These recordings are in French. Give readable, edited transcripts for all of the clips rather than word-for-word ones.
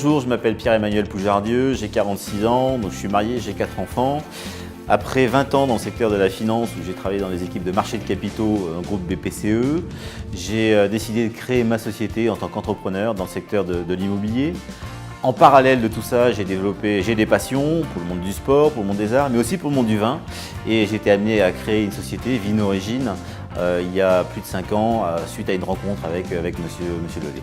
bonjour, je m'appelle Pierre-Emmanuel Poujardieu, j'ai 46 ans, donc je suis marié, j'ai 4 enfants. Après 20 ans dans le secteur de la finance, où j'ai travaillé dans les équipes de marché de capitaux dans le groupe BPCE, j'ai décidé de créer ma société en tant qu'entrepreneur dans le secteur de l'immobilier. En parallèle de tout ça, j'ai des passions pour le monde du sport, pour le monde des arts, mais aussi pour le monde du vin. Et j'ai été amené à créer une société, Vinorigine, il y a plus de 5 ans, suite à une rencontre avec monsieur Lelay.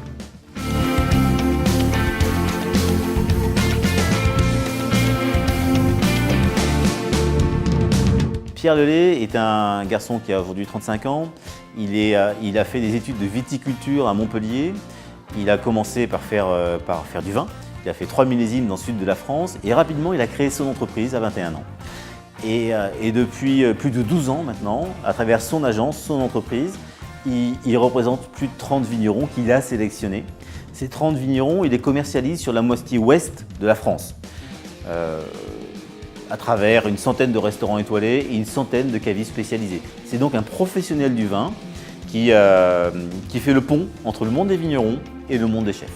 Pierre Lelay est un garçon qui a aujourd'hui 35 ans. Il a fait des études de viticulture à Montpellier. Il a commencé par faire du vin. Il a fait 3 millésimes dans le sud de la France et rapidement il a créé son entreprise à 21 ans. Et depuis plus de 12 ans maintenant, à travers son agence, son entreprise, il représente plus de 30 vignerons qu'il a sélectionnés. Ces 30 vignerons, il les commercialise sur la moitié ouest de la France. À travers une centaine de restaurants étoilés et une centaine de cavistes spécialisés. C'est donc un professionnel du vin qui fait le pont entre le monde des vignerons et le monde des chefs.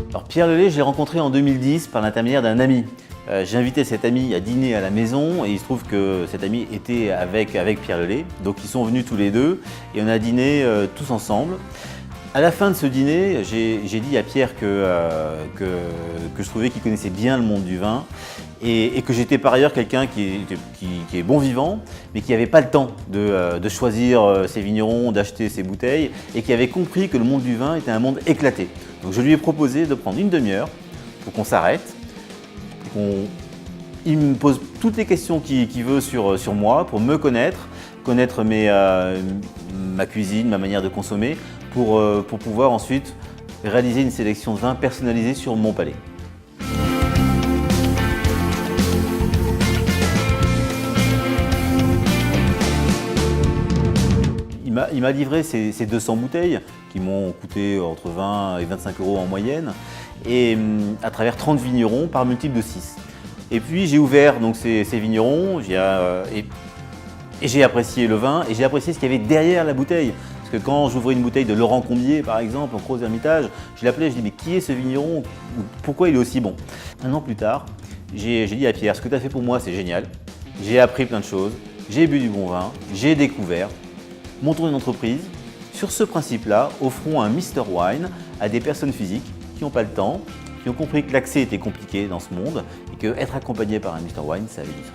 Alors Pierre Lelay, je l'ai rencontré en 2010 par l'intermédiaire d'un ami. J'ai invité cet ami à dîner à la maison et il se trouve que cet ami était avec Pierre Lelay. Donc ils sont venus tous les deux et on a dîné tous ensemble. À la fin de ce dîner, j'ai dit à Pierre que je trouvais qu'il connaissait bien le monde du vin et que j'étais par ailleurs quelqu'un qui est bon vivant, mais qui n'avait pas le temps de choisir ses vignerons, d'acheter ses bouteilles et qui avait compris que le monde du vin était un monde éclaté. Donc je lui ai proposé de prendre une demi-heure pour qu'on s'arrête, il me pose toutes les questions qu'il veut sur moi pour me connaître ma cuisine, ma manière de consommer, pour pouvoir ensuite réaliser une sélection de vins personnalisée sur mon palais. Il m'a livré ces 200 bouteilles qui m'ont coûté entre 20 et 25 € en moyenne et à travers 30 vignerons par multiple de 6. Et puis j'ai ouvert donc, ces vignerons et j'ai apprécié le vin et j'ai apprécié ce qu'il y avait derrière la bouteille. Parce que quand j'ouvrais une bouteille de Laurent Combier, par exemple, en Crozes-Hermitage, je l'appelais, je dis mais qui est ce vigneron? Pourquoi il est aussi bon? Un an plus tard, j'ai dit à Pierre, ce que tu as fait pour moi, c'est génial. J'ai appris plein de choses, j'ai bu du bon vin, j'ai découvert. Montons une entreprise. Sur ce principe-là, offrons un Mr Wine à des personnes physiques qui n'ont pas le temps, qui ont compris que l'accès était compliqué dans ce monde et qu'être accompagné par un Mr Wine, ça avait du sens.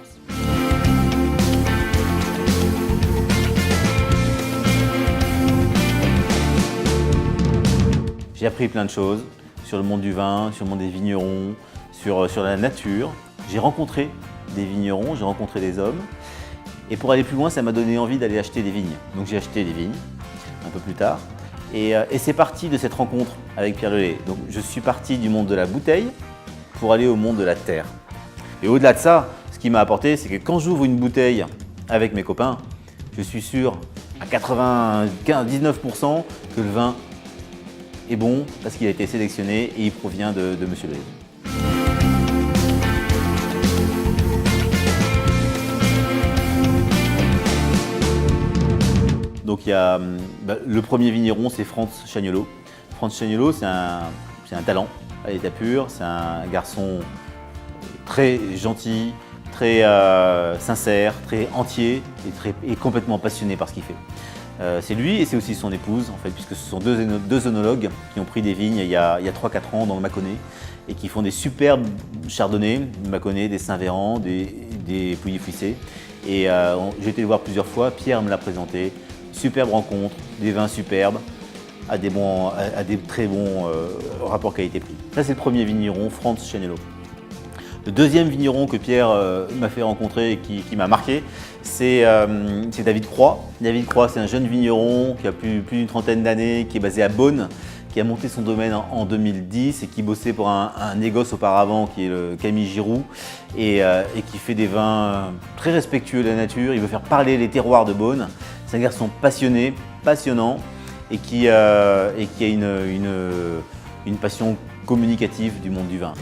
J'ai appris plein de choses sur le monde du vin, sur le monde des vignerons, sur la nature. J'ai rencontré des vignerons, j'ai rencontré des hommes. Et pour aller plus loin, ça m'a donné envie d'aller acheter des vignes. Donc j'ai acheté des vignes un peu plus tard. Et c'est parti de cette rencontre avec Pierre Lelay. Donc je suis parti du monde de la bouteille pour aller au monde de la terre. Et au-delà de ça, ce qui m'a apporté, c'est que quand j'ouvre une bouteille avec mes copains, je suis sûr à 99% que le vin est bon parce qu'il a été sélectionné et il provient de monsieur Lelay. Donc il y a le premier vigneron, c'est Franz Chagnolo. Franz Chagnolo, c'est un talent à l'état pur, c'est un garçon très gentil, très sincère, très entier et complètement passionné par ce qu'il fait. C'est lui et c'est aussi son épouse, en fait, puisque ce sont deux œnologues qui ont pris des vignes il y a 3-4 ans dans le Mâconnais et qui font des superbes chardonnays, du Mâconnais, des Saint-Véran, des Pouilly-Fuissé. Et j'ai été le voir plusieurs fois, Pierre me l'a présenté. Superbe rencontre, des vins superbes, à des très bons rapports qualité-prix. Ça, c'est le premier vigneron, Franz Chagnolo. Le deuxième vigneron que Pierre m'a fait rencontrer et qui m'a marqué, c'est David Croix. David Croix, c'est un jeune vigneron qui a plus d'une trentaine d'années, qui est basé à Beaune, qui a monté son domaine en 2010 et qui bossait pour un négoce auparavant qui est le Camille Giroux et qui fait des vins très respectueux de la nature. Il veut faire parler les terroirs de Beaune. C'est un garçon passionné, passionnant et qui a une passion communicative du monde du vin.